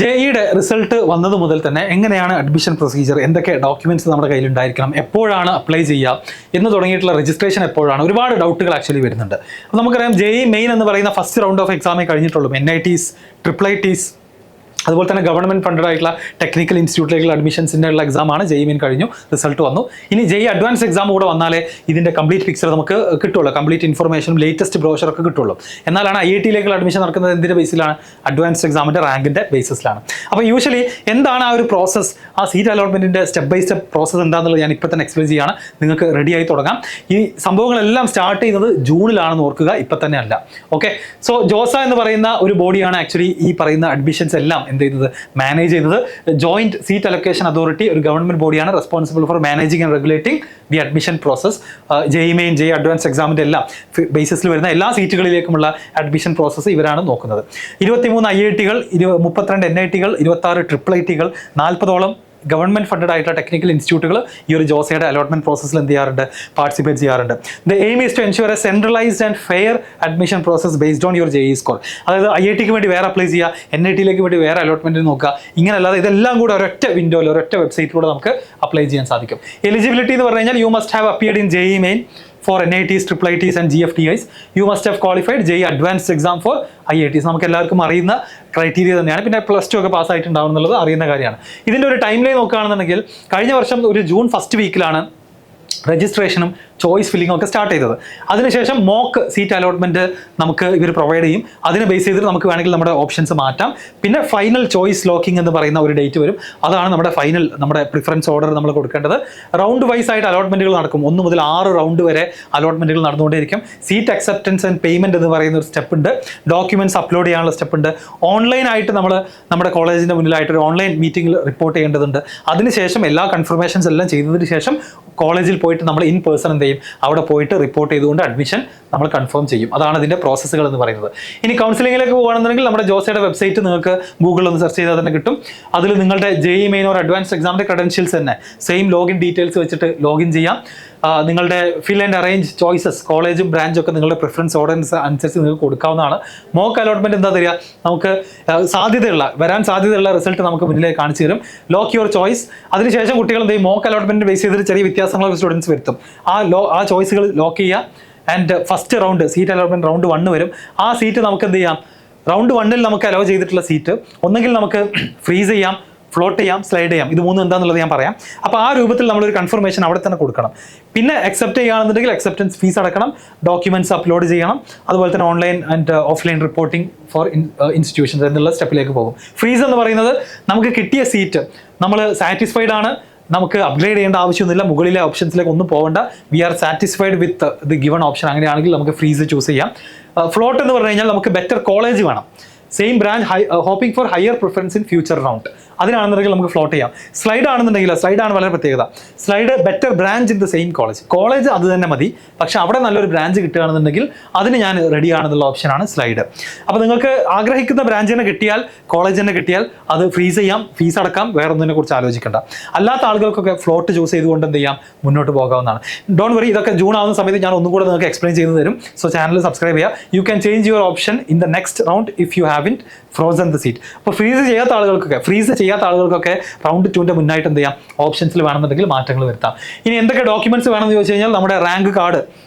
ജെഇയുടെ result വന്നത് മുതൽ തന്നെ എങ്ങനെയാണ് അഡ്മിഷൻ പ്രൊസീജിയർ, എന്തൊക്കെ ഡോക്യുമെന്റ്സ് നമ്മുടെ കയ്യിൽ ഉണ്ടായിരിക്കണം, എപ്പോഴാണ് അപ്ലൈ ചെയ്യുക എന്ന് തുടങ്ങിയിട്ടുള്ള രജിസ്ട്രേഷൻ എപ്പോഴാണ്, ഒരുപാട് ഡൗട്ടുകൾ ആക്ച്വലി വരുന്നുണ്ട്. അപ്പോൾ നമുക്കറിയാം ജെഇ മെയിൻ എന്ന് പറയുന്ന ഫസ്റ്റ് റൗണ്ട് ഓഫ് എക്സാമേ കഴിഞ്ഞിട്ടുള്ളൂ. NITs, IIITs, അതുപോലെ തന്നെ ഗവൺമെന്റ് ഫണ്ടഡ് ആയിട്ടുള്ള ടെക്നിക്കൽ ഇൻസ്റ്റിറ്റ്യൂട്ടിലേക്കുള്ള അഡ്മിഷൻസിൻ്റെ ഉള്ള എക്സാമാണ് ജെഇ മെയിൻ കഴിഞ്ഞു, റിസൾട്ട് വന്നു. ഇനി ജെഇ അഡ്വാൻസ് എക്സാം കൂടെ വന്നാലേ ഇതിൻ്റെ കംപ്ലീറ്റ് പിക്ചർ നമുക്ക് കിട്ടുള്ളൂ, കംപ്ലീറ്റ് ഇൻഫർമേഷനും ലേറ്റസ്റ്റ് ബ്രോഷറൊക്കെ കിട്ടുള്ളൂ. എന്നാലാണ് IITയിലേക്കുള്ള അഡ്മിഷൻ നടക്കുന്നത് എന്തിൻ്റെ ബേസിലാണ്? അഡ്വാൻസ് എക്സാമിൻ്റെ റാങ്കിൻ്റെ ബേസിസിലാണ്. അപ്പോൾ യൂഷ്വലി എന്താണ് ആ ഒരു പ്രോസസ്സ്, ആ സീറ്റ് അലോട്ട്മെൻറ്റിൻ്റെ സ്റ്റെപ്പ് ബൈ സ്റ്റെപ്പ് പ്രോസസ്സ് എന്താണെന്നുള്ളത് ഞാൻ ഇപ്പോൾ തന്നെ എക്സ്പ്ലെയിൻ ചെയ്യുകയാണ്. നിങ്ങൾക്ക് റെഡിയായി തുടങ്ങാം. ഈ സംഭവങ്ങളെല്ലാം സ്റ്റാർട്ട് ചെയ്യുന്നത് ജൂണിലാണെന്ന് ഓർക്കുക, ഇപ്പം തന്നെ അല്ല. ഓക്കെ, സോ ജോസ എന്ന് പറയുന്ന ഒരു ബോഡിയാണ് ആക്ച്വലി ഈ പറയുന്ന അഡ്മിഷൻസ് എല്ലാം എന്ത് ചെയ്യുന്നത്, മാനേജ് ചെയ്യുന്നത്. ജോയിന്റ് സീറ്റ് അലൊക്കേഷൻ അതോറിറ്റി ഒരു ഗവൺമെന്റ് ബോഡിയാണ്, responsible for managing and regulating the admission process. JEE main, JEE advance എക്സാമിൻ്റെ എല്ലാം ബേസിസിൽ വരുന്ന എല്ലാ സീറ്റുകളിലേക്കുമുള്ള അഡ്മിഷൻ പ്രോസസ്സ് ഇവരാണ് നോക്കുന്നത്. 23 IITകൾ, 32 NITകൾ, 26 IIITകൾ, 40ഓളം ഗവൺമെന്റ് ഫണ്ടഡ് ആയിട്ടുള്ള ടെക്നിക്കൽ ഇൻസ്റ്റിറ്റ്യൂട്ടുകൾ ഈ ഒരു ജോസയുടെ അലോട്ട്മെന്റ് പ്രോസസ്സിൽ എന്ത് ചെയ്യാറുണ്ട്, പാർട്ടിസിപ്പേറ്റ് ചെയ്യാറുണ്ട്. The aim is to ensure a centralised and fair admission process based on your JEE score. അതായത് IITക്ക് വേണ്ടി വേറെ അപ്ലൈ ചെയ്യുക, NITയിലേക്ക് വേണ്ടി വേറെ അലോട്ട്മെന്റ് നോക്കുക, ഇങ്ങനെയല്ലാതെ ഇതെല്ലാം കൂടെ ഒരൊറ്റ വിൻഡോയിൽ ഒരൊറ്റ വെബ്സൈറ്റിലൂടെ നമുക്ക് അപ്ലൈ ചെയ്യാൻ സാധിക്കും. എലിജിബിലിറ്റി എന്ന് പറഞ്ഞു കഴിഞ്ഞാൽ you must have appeared in JEE main for NITs, IIITs and GFTIs. You must have qualified JEE advanced exam for IITs. നമുക്ക് എല്ലാവർക്കും അറിയുന്ന ക്രൈറ്റീരിയ തന്നെയാണ്. പിന്നെ +2 ഒക്കെ പാസ്സായിട്ടുണ്ടാവും എന്നുള്ളത് അറിയുന്ന കാര്യമാണ്. ഇതിൻ്റെ ഒരു ടൈം ലൈൻ നോക്കുകയാണെന്നുണ്ടെങ്കിൽ കഴിഞ്ഞ വർഷം ഒരു ജൂൺ ഫസ്റ്റ് വീക്കിലാണ് രജിസ്ട്രേഷനും ചോയ്സ് ഫില്ലിങ്ങും ഒക്കെ സ്റ്റാർട്ട് ചെയ്തത്. അതിനുശേഷം മോക്ക് സീറ്റ് അലോട്ട്മെൻറ്റ് നമുക്ക് ഇവർ പ്രൊവൈഡ് ചെയ്യും. അതിനെ ബേസ് ചെയ്തിട്ട് നമുക്ക് വേണമെങ്കിൽ നമ്മുടെ ഓപ്ഷൻസ് മാറ്റാം. പിന്നെ ഫൈനൽ ചോയ്സ് ലോക്കിംഗ് എന്ന് പറയുന്ന ഒരു ഡേറ്റ് വരും. അതാണ് നമ്മുടെ ഫൈനൽ, നമ്മുടെ പ്രിഫറൻസ് ഓർഡർ നമ്മൾ കൊടുക്കേണ്ടത്. റൗണ്ട് വൈസ് ആയിട്ട് അലോട്ട്മെൻറ്റുകൾ നടക്കും. 1 മുതൽ 6 റൗണ്ട് വരെ അലോട്ട്മെൻറ്റുകൾ നടന്നുകൊണ്ടേയിരിക്കും. സീറ്റ് അക്സെപ്റ്റൻസ് ആൻഡ് പേയ്മെൻറ്റ് എന്ന് പറയുന്ന ഒരു സ്റ്റെപ്പ് ഉണ്ട്. ഡോക്യുമെൻറ്റ്സ് അപ്ലോഡ് ചെയ്യാനുള്ള സ്റ്റെപ്പ് ഉണ്ട്. ഓൺലൈനായിട്ട് നമ്മൾ നമ്മുടെ കോളേജിൻ്റെ മുന്നിലായിട്ട് ഒരു ഓൺലൈൻ മീറ്റിംഗിൽ റിപ്പോർട്ട് ചെയ്യേണ്ടതുണ്ട്. അതിനുശേഷം എല്ലാ കൺഫർമേഷൻസ് എല്ലാം ചെയ്തതിന് ശേഷം കോളേജിൽ പോയിട്ട് നമ്മൾ ഇൻ പേഴ്സൺ എന്ത് ചെയ്യും, അവിടെ പോയിട്ട് റിപ്പോർട്ട് ചെയ്തുകൊണ്ട് അഡ്മിഷൻ നമ്മൾ കൺഫേം ചെയ്യും. അതാണ് ഇതിൻ്റെ പ്രോസസ്സുകൾ എന്ന് പറയുന്നത്. ഇനി കൗൺസിലിംഗിലേക്ക് പോകുകയാണെന്നുണ്ടെങ്കിൽ നമ്മുടെ ജോസയുടെ വെബ്സൈറ്റ് നിങ്ങൾക്ക് ഗൂഗിളിൽ ഒന്ന് സെർച്ച് ചെയ്താൽ തന്നെ കിട്ടും. അതിൽ നിങ്ങളുടെ ജെഇ മെയിൻ ഓർ അഡ്വാൻസ് എക്സാമിൻ്റെ ക്രെഡൻഷ്യൽസ് തന്നെ സെയിം ലോഗിൻ ഡീറ്റെയിൽസ് വെച്ചിട്ട് ലോഗിൻ ചെയ്യാം. നിങ്ങളുടെ ഫിൽ ആൻഡ് അറേഞ്ച് ചോയ്സസ്, കോളേജും ബ്രാഞ്ചും ഒക്കെ നിങ്ങളുടെ പ്രിഫറൻസ് ഓർഡർ അനുസരിച്ച് നിങ്ങൾക്ക് കൊടുക്കാവുന്നതാണ്. മോക്ക് അലോട്ട്മെന്റ് എന്താ തരിക, നമുക്ക് വരാൻ സാധ്യതയുള്ള റിസൾട്ട് നമുക്ക് മുന്നിലേക്ക് കാണിച്ചു തരും. Lock your choice. അതിനുശേഷം കുട്ടികൾ എന്ത് ചെയ്യും, മോക്ക് അലോട്ട്മെന്റ് ബേസ് ചെയ്തിട്ട് ചെറിയ വ്യത്യാസങ്ങളൊക്കെ സ്റ്റുഡൻസ് വരുത്തും. ആ ചോയ്സുകൾ ലോക്ക് ചെയ്യുക. And first round seat allotment round 1 വരും. ആ സീറ്റ് നമുക്ക് എന്ത് ചെയ്യാം, റൗണ്ട് 1ൽ നമുക്ക് അലോ ചെയ്തിട്ടുള്ള സീറ്റ് ഒന്നെങ്കിൽ നമുക്ക് ഫ്രീസ് ചെയ്യാം, ഫ്ലോട്ട് ചെയ്യാം, സ്ലൈഡ് ചെയ്യാം. ഇത് 3 എന്താണെന്നുള്ളത് ഞാൻ പറയാം. അപ്പോൾ ആ രൂപത്തിൽ നമ്മളൊരു കൺഫർമേഷൻ അവിടെ തന്നെ കൊടുക്കണം. പിന്നെ അക്സെപ്റ്റ് ചെയ്യുകയാണെന്നുണ്ടെങ്കിൽ അക്സെപ്റ്റൻസ് ഫീസ് അടക്കണം, ഡോക്യുമെന്റ്സ് അപ്ലോഡ് ചെയ്യണം. അതുപോലെ തന്നെ online and offline reporting for institutions എന്നുള്ള സ്റ്റെപ്പിലേക്ക് പോകും. ഫ്രീസ് എന്ന് പറയുന്നത് നമുക്ക് കിട്ടിയ സീറ്റ് നമ്മൾ സാറ്റിസ്ഫൈഡ് ആണ്, നമുക്ക് അപ്ഗ്രേഡ് ചെയ്യേണ്ട ആവശ്യമൊന്നുമില്ല, മുകളിലെ ഓപ്ഷൻസിലേക്ക് ഒന്നും പോകേണ്ട, we are satisfied with the given option, അങ്ങനെയാണെങ്കിൽ നമുക്ക് ഫ്രീസ് ചൂസ് ചെയ്യാം. ഫ്ലോട്ട് എന്ന് പറഞ്ഞു കഴിഞ്ഞാൽ നമുക്ക് ബെറ്റർ കോളേജ് വേണം, same branch hopping for higher preference in future round, അതിനാണെന്നുണ്ടെങ്കിൽ നമുക്ക് ഫ്ലോട്ട് ചെയ്യാം. സ്ലൈഡ് ആണെന്നുണ്ടെങ്കിൽ സ്ലൈഡാണ് വളരെ പ്രത്യേകത. Slide better branch in the same college അത് തന്നെ മതി, പക്ഷെ അവിടെ നല്ലൊരു ബ്രാഞ്ച് കിട്ടുകയാണെന്നുണ്ടെങ്കിൽ അതിന് ഞാൻ റെഡി ആണെന്നുള്ള ഓപ്ഷനാണ് സ്ലൈഡ്. അപ്പോൾ നിങ്ങൾക്ക് ആഗ്രഹിക്കുന്ന ബ്രാഞ്ച് തന്നെ കിട്ടിയാൽ, കോളേജ് തന്നെ കിട്ടിയാൽ അത് ഫ്രീസ് ചെയ്യാം, ഫീസ് അടക്കാം, വേറെ ഒന്നിനെ കുറിച്ച് ആലോചിക്കേണ്ട. അല്ലാത്ത ആളുകൾക്കൊക്കെ ഫ്ലോട്ട് ചൂസ് ചെയ്തുകൊണ്ട് എന്ത് ചെയ്യാം, മുന്നോട്ട് പോകാവുന്നതാണ്. ഡോണ്ട് വറി, ഇതൊക്കെ ജൂൺ ആവുന്ന സമയത്ത് ഞാൻ ഒന്നും കൂടെ നിങ്ങൾക്ക് എക്സ്പ്ലെയിൻ ചെയ്ത് തരും. സോ ചാനൽ സബ്സ്ക്രൈബ് ചെയ്യുക. You can change your option in the next round if you haven't frozen the seat. അപ്പോൾ ഫ്രീസ് ചെയ്യാത്ത ആളുകൾക്കൊക്കെ റൗണ്ട് 2ന്റെ മുന്നായിട്ട് എന്ത് ചെയ്യാം, ഓപ്ഷൻസിൽ വേണമെന്നുണ്ടെങ്കിൽ മാറ്റങ്ങൾ വരുത്താം. ഇനി എന്തൊക്കെ ഡോക്യുമെന്റ്സ് വേണമെന്ന് ചോദിച്ചു കഴിഞ്ഞാൽ നമ്മുടെ റാങ്ക് കാർഡ്,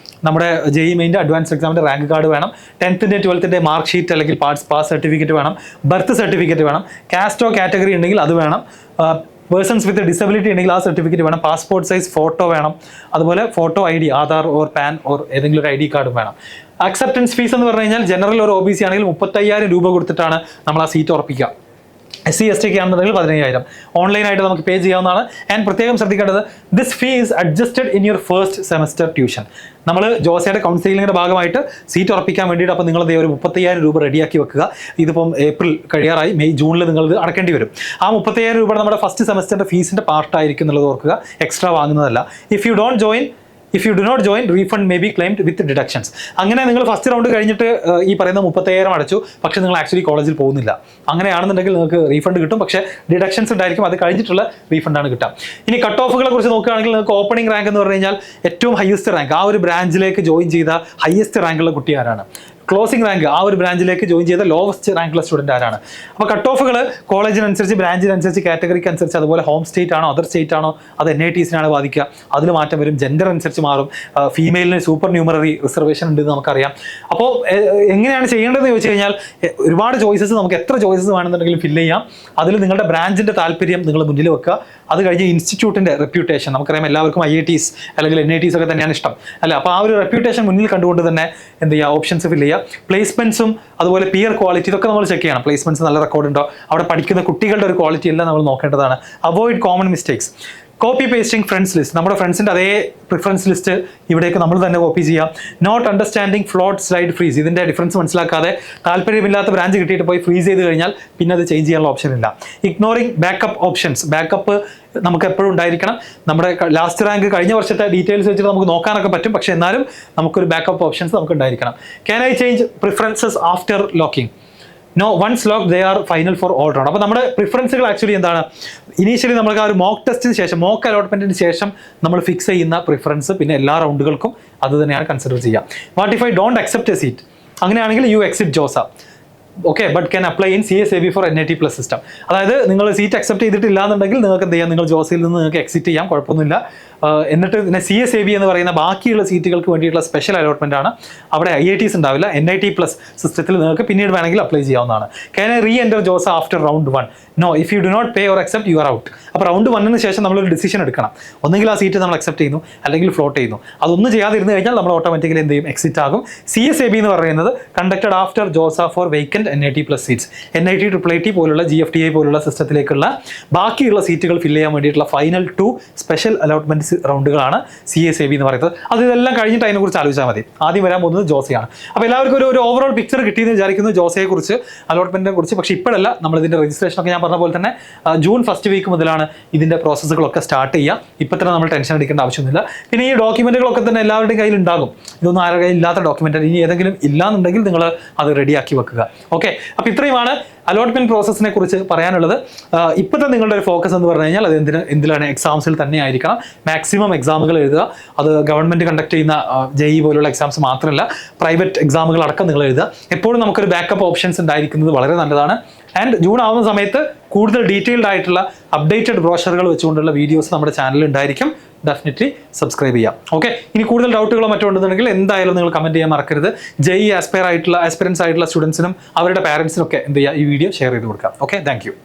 നമ്മുടെ ജെഇ മെയിൻ്റെ അഡ്വാൻസ് എക്സാമിൻ്റെ റാങ്ക് കാർഡ് വേണം, 10th 12th മാർക്ക് ഷീറ്റ് അല്ലെങ്കിൽ പാസ് സർട്ടിഫിക്കറ്റ് വേണം, ബർത്ത് സർട്ടിഫിക്കറ്റ് വേണം, കാസ്റ്റോ കാറ്റഗറി ഉണ്ടെങ്കിൽ അത് വേണം, പേഴ്സൺസ് വിത്ത് ഡിസബിലിറ്റി ഉണ്ടെങ്കിൽ ആ സർട്ടിഫിക്കറ്റ് വേണം, പാസ്പോർട്ട് സൈസ് ഫോട്ടോ വേണം, അതുപോലെ photo ID, Aadhaar or pan or ഏതെങ്കിലും ഒരു ID കാർഡും വേണം. അക്സെപ്റ്റൻസ് ഫീസ് എന്ന് പറഞ്ഞു കഴിഞ്ഞാൽ ജനറൽ ഒരു OBC ആണെങ്കിൽ 35,000 രൂപ കൊടുത്തിട്ടാണ് നമ്മൾ ആ സീറ്റ് ഉറപ്പിക്കുക. SC ST ആണെന്നുണ്ടെങ്കിൽ 15,000 ഓൺലൈനായിട്ട് നമുക്ക് പേ ചെയ്യാവുന്നതാണ്. ആൻഡ് പ്രത്യേകം ശ്രദ്ധിക്കേണ്ടത്, this fee is adjusted in your first semester tuition. നമ്മൾ ജോസയുടെ കൗൺസിലിങ്ങിൻ്റെ ഭാഗമായിട്ട് സീറ്റ് ഉറപ്പിക്കാൻ വേണ്ടിയിട്ട് അപ്പോൾ നിങ്ങൾ ഒരു 35,000 രൂപ റെഡിയാക്കി വെക്കുക. ഇതിപ്പം ഏപ്രിൽ കഴിയാറായി, ജൂണിൽ നിങ്ങൾ ഇത് അടക്കേണ്ടി വരും. ആ 35,000 രൂപ നമ്മുടെ ഫസ്റ്റ് സെമസ്റ്ററിൻ്റെ ഫീസിൻ്റെ പാർട്ടായിരിക്കും എന്നുള്ളത് ഓർക്കുക, എക്സ്ട്രാ വാങ്ങുന്നതല്ല. If you do not join, refund may be claimed with deductions. അങ്ങനെ നിങ്ങൾ ഫസ്റ്റ് റൗണ്ട് കഴിഞ്ഞിട്ട് ഈ പറയുന്ന 35,000 അടച്ചു, പക്ഷേ നിങ്ങൾ ആക്ച്വലി കോളേജിൽ പോകുന്നില്ല, അങ്ങനെയാണെന്നുണ്ടെങ്കിൽ നിങ്ങൾക്ക് റീഫണ്ട് കിട്ടും, പക്ഷേ ഡിഡക്ഷൻസ് ഉണ്ടായിരിക്കും, അത് കഴിഞ്ഞിട്ടുള്ള റീഫണ്ടാണ് കിട്ടുക. ഇനി കട്ട് ഓഫുകളെ കുറിച്ച് നോക്കുകയാണെങ്കിൽ നിങ്ങൾക്ക് ഓപ്പണിംഗ് റാങ്ക് എന്ന് പറഞ്ഞു കഴിഞ്ഞാൽ ഏറ്റവും ഹയസ്റ്റ് റാങ്ക്, ആ ഒരു ബ്രാഞ്ചിലേക്ക് ജോയിൻ ചെയ്ത ഹയസ്റ്റ് റാങ്കുള്ള കുട്ടി ആരാണ്, ക്ലോസിംഗ് റാങ്ക് ആ ഒരു ബ്രാഞ്ചിലേക്ക് ജോയിൻ ചെയ്ത ലോവസ്റ്റ് റാങ്കുള്ള സ്റ്റുഡൻറ്റ് ആരാണ്. അപ്പോൾ കട്ട് ഓഫുകൾ കോളേജിനനുസരിച്ച്, ബ്രാഞ്ചിനനുസരിച്ച്, കാറ്റഗറിക്ക് അനുസരിച്ച്, അതുപോലെ ഹോം സ്റ്റേറ്റ് ആണോ അതർ സ്റ്റേറ്റ് ആണോ അത് NITസിനാണ് ബാധിക്കുക, അതിൽ മാറ്റം വരും. ജെൻഡർ അനുസരിച്ച് മാറും. ഫീമെയിലിന് സൂപ്പർ ന്യൂമററി റിസർവേഷൻ ഉണ്ടെന്ന് നമുക്കറിയാം. അപ്പോൾ എങ്ങനെയാണ് ചെയ്യേണ്ടതെന്ന് ചോദിച്ചു കഴിഞ്ഞാൽ ഒരുപാട് ചോയ്സസ്, നമുക്ക് എത്ര ചോയ്സസ് വേണമെന്നുണ്ടെങ്കിലും ഫില്ല് ചെയ്യാം. അതിൽ നിങ്ങളുടെ ബ്രാഞ്ചിൻ്റെ താല്പര്യം നിങ്ങൾ മുന്നിൽ വെക്കുക. അത് കഴിഞ്ഞ് ഇൻസ്റ്റിറ്റ്യൂട്ടിൻ്റെ റെപ്യൂട്ടേഷൻ, നമുക്കറിയാം എല്ലാവർക്കും IITs അല്ലെങ്കിൽ NITs ഒക്കെ തന്നെയാണ് ഇഷ്ടം അല്ല. അപ്പോൾ ആ ഒരു റെപ്യൂട്ടേഷൻ മുന്നിൽ കണ്ടുകൊണ്ട് തന്നെ എന്ത് ചെയ്യുക, ഓപ്ഷൻസ് ഫില്ല് ചെയ്യുക. പ്ലേസ്മെന്റ്സും അതുപോലെ പിയർ ക്വാളിറ്റി ഇതൊക്കെ നമ്മൾ ചെക്ക് ചെയ്യണം. പ്ലേസ്മെന്റ്സ് നല്ല റെക്കോർഡ് ഉണ്ടോ, അവിടെ പഠിക്കുന്ന കുട്ടികളുടെ ഒരു ക്വാളിറ്റി എല്ലാം നമ്മൾ നോക്കേണ്ടതാണ്. Avoid common mistakes. Copy pasting friends list, നമ്മുടെ ഫ്രണ്ട്സിൻ്റെ അതേ പ്രിഫറൻസ് ലിസ്റ്റ് ഇവിടേക്ക് നമ്മൾ തന്നെ കോപ്പി ചെയ്യാം. Not understanding float slide freeze, ഇതിൻ്റെ ഡിഫറൻസ് മനസ്സിലാക്കാതെ താല്പര്യമില്ലാത്ത ബ്രാഞ്ച് കിട്ടിയിട്ട് പോയി ഫ്രീസ് ചെയ്ത് കഴിഞ്ഞാൽ പിന്നെ അത് ചേഞ്ച് ചെയ്യാനുള്ള ഓപ്ഷൻ ഇല്ല. ഇഗ്നോറിങ് ബാക്കപ്പ് ഓപ്ഷൻസ്, ബാക്കപ്പ് നമുക്ക് എപ്പോഴും ഉണ്ടായിരിക്കണം. നമ്മുടെ ലാസ്റ്റ് റാങ്ക് കഴിഞ്ഞ വർഷത്തെ ഡീറ്റെയിൽസ് വെച്ചിട്ട് നമുക്ക് നോക്കാനൊക്കെ പറ്റും, പക്ഷേ എന്നാലും നമുക്കൊരു ബാക്കപ്പ് ഓപ്ഷൻസ് നമുക്ക് ഉണ്ടായിരിക്കണം. Can I change preferences after locking? No, once lock they are final for all round. അപ്പോൾ നമ്മുടെ പ്രിഫറൻസുകൾ ആക്ച്വലി എന്താണ്, ഇനീഷ്യലി നമുക്ക് ആ ഒരു മോക്ക് ടെസ്റ്റിന് ശേഷം, മോക്ക് അലോട്ട്മെന്റിന് ശേഷം നമ്മൾ ഫിക്സ് ചെയ്യുന്ന പ്രിഫറൻസ് പിന്നെ എല്ലാ റൗണ്ടുകൾക്കും അത് തന്നെയാണ് കൺസിഡർ ചെയ്യുക. What if I don't accept a seat? അങ്ങനെയാണെങ്കിൽ you exit JoSAA. Okay, but can apply in CSAB for NIT+ system. അതായത് നിങ്ങൾ സീറ്റ് അക്സെപ്റ്റ് ചെയ്തിട്ടില്ല എന്നുണ്ടെങ്കിൽ നിങ്ങൾക്ക് എന്ത് ചെയ്യാം, നിങ്ങൾ ജോസയിൽ നിന്ന് നിങ്ങൾക്ക് എക്സിറ്റ് ചെയ്യാം, കുഴപ്പമൊന്നുമില്ല. എന്നിട്ട് പിന്നെ CSAB എന്ന് പറയുന്ന ബാക്കിയുള്ള സീറ്റുകൾക്ക് വേണ്ടിയിട്ടുള്ള സ്പെഷ്യൽ അലോട്ട്മെന്റ് ആണ്. അവിടെ IITs ഉണ്ടാവില്ല. NIT+ സിസ്റ്റത്തിൽ നിങ്ങൾക്ക് പിന്നീട് വേണമെങ്കിൽ അപ്ലൈ ചെയ്യാവുന്നതാണ്. Can I re enter JoSAA after round 1? No, if you do not pay or accept you are out. അപ്പോൾ റൗണ്ട് 1 ശേഷം നമ്മളൊരു ഡിസിഷൻ എടുക്കണം. ഒന്നെങ്കിൽ ആ സീറ്റ് നമ്മൾ അക്സെപ്റ്റ് ചെയ്യുന്നു, അല്ലെങ്കിൽ ഫ്ലോട്ട് ചെയ്യുന്നു. അതൊന്നും ചെയ്യാതിരുന്നു കഴിഞ്ഞാൽ നമ്മൾ ഓട്ടോമാറ്റിക്കലി എന്ത് ചെയ്യും, എക്സിറ്റ് ആകും. CSAB എന്ന് പറയുന്നത് conducted after JoSAA for vacant NIT+ seats. NIT പോലുള്ള GFTI പോലുള്ള സിസ്റ്റത്തിലേക്കുള്ള ബാക്കിയുള്ള സീറ്റുകൾ ഫില്ല് ചെയ്യാൻ വേണ്ടിയിട്ടുള്ള ഫൈനൽ 2 സ്പെഷ്യൽ അലോട്ട്മെന്റ് റൗണ്ടുകളാണ് CSAB എന്ന് പറയുന്നത്. അത് ഇതെല്ലാം കഴിഞ്ഞിട്ട് അതിനെക്കുറിച്ച് ആലോചിച്ചാൽ മതി. ആദ്യം വരാൻ പോകുന്നത് ജോസയാണ്. അപ്പോൾ എല്ലാവർക്കും ഒരു ഓവറോൾ പിക്ചർ കിട്ടിയെന്ന് വിചാരിക്കുന്നു ജോസയെക്കുറിച്ച്, അലോട്ട്മെന്റിനെ കുറിച്ച്. പക്ഷേ ഇപ്പോഴല്ല, നമ്മളിതിൻ്റെ രജിസ്ട്രേഷനൊക്കെ ഞാൻ പറഞ്ഞ പോലെ തന്നെ ജൂൺ ഫസ്റ്റ് വീക്ക് മുതലാണ് ഇതിൻ്റെ പ്രോസസ്സുകളൊക്കെ സ്റ്റാർട്ട് ചെയ്യുക. ഇപ്പം തന്നെ നമ്മൾ ടെൻഷൻ അടിക്കേണ്ട ആവശ്യമൊന്നുമില്ല. പിന്നെ ഈ ഡോക്യുമെന്റുകളൊക്കെ തന്നെ എല്ലാവരുടെയും കയ്യിൽ ഉണ്ടാകും. ഇതൊന്നും ആരുടെ കയ്യിൽ ഇല്ലാത്ത ഡോക്യുമെന്റ്, ഇനി ഏതെങ്കിലും ഇല്ലാന്നുണ്ടെങ്കിൽ നിങ്ങൾ അത് റെഡിയാക്കി വെക്കുക. ഓക്കെ, അപ്പോൾ ഇത്രയുമാണ് അലോട്ട്മെന്റ് പ്രോസസ്സിനെ കുറിച്ച് പറയാനുള്ളത്. ഇപ്പോഴത്തെ നിങ്ങളുടെ ഒരു ഫോക്കസ് എന്ന് പറഞ്ഞു കഴിഞ്ഞാൽ അത് എന്തിലാണ്, എക്സാംസിൽ തന്നെ ആയിരിക്കണം. മാക്സിമം എക്സാമുകൾ എഴുതുക. അത് ഗവൺമെന്റ് കണ്ടക്ട് ചെയ്യുന്ന JEE പോലുള്ള എക്സാംസ് മാത്രമല്ല, പ്രൈവറ്റ് എക്സാമുകൾ അടക്കം നിങ്ങൾ എഴുതുക. എപ്പോഴും നമുക്കൊരു ബാക്കപ്പ് ഓപ്ഷൻസ് ഉണ്ടായിരിക്കുന്നത് വളരെ നല്ലതാണ്. ആൻഡ് ജൂൺ ആവുന്ന സമയത്ത് കൂടുതൽ ഡീറ്റെയിൽഡ് ആയിട്ടുള്ള അപ്ഡേറ്റഡ് ബ്രോഷറുകൾ വെച്ചുകൊണ്ടുള്ള വീഡിയോസ് നമ്മുടെ ചാനലിൽ ഉണ്ടായിരിക്കും. ഡെഫിനറ്റ്ലി സബ്സ്ക്രൈബ് ചെയ്യാം. ഓക്കെ, ഇനി കൂടുതൽ ഡൗട്ടുകളോ മറ്റോ ഉണ്ടെന്നുണ്ടെങ്കിൽ എന്തായാലും നിങ്ങൾ കമന്റ് ചെയ്യാൻ മറക്കരുത്. JEE ആസ്പിറൻസ് ആയിട്ടുള്ള സ്റ്റുഡൻസിനും അവരുടെ പാരൻസിനും ഒക്കെ എന്ത് ചെയ്യുക, ഈ വീഡിയോ ഷെയർ ചെയ്ത് കൊടുക്കാം. Okay, thank you.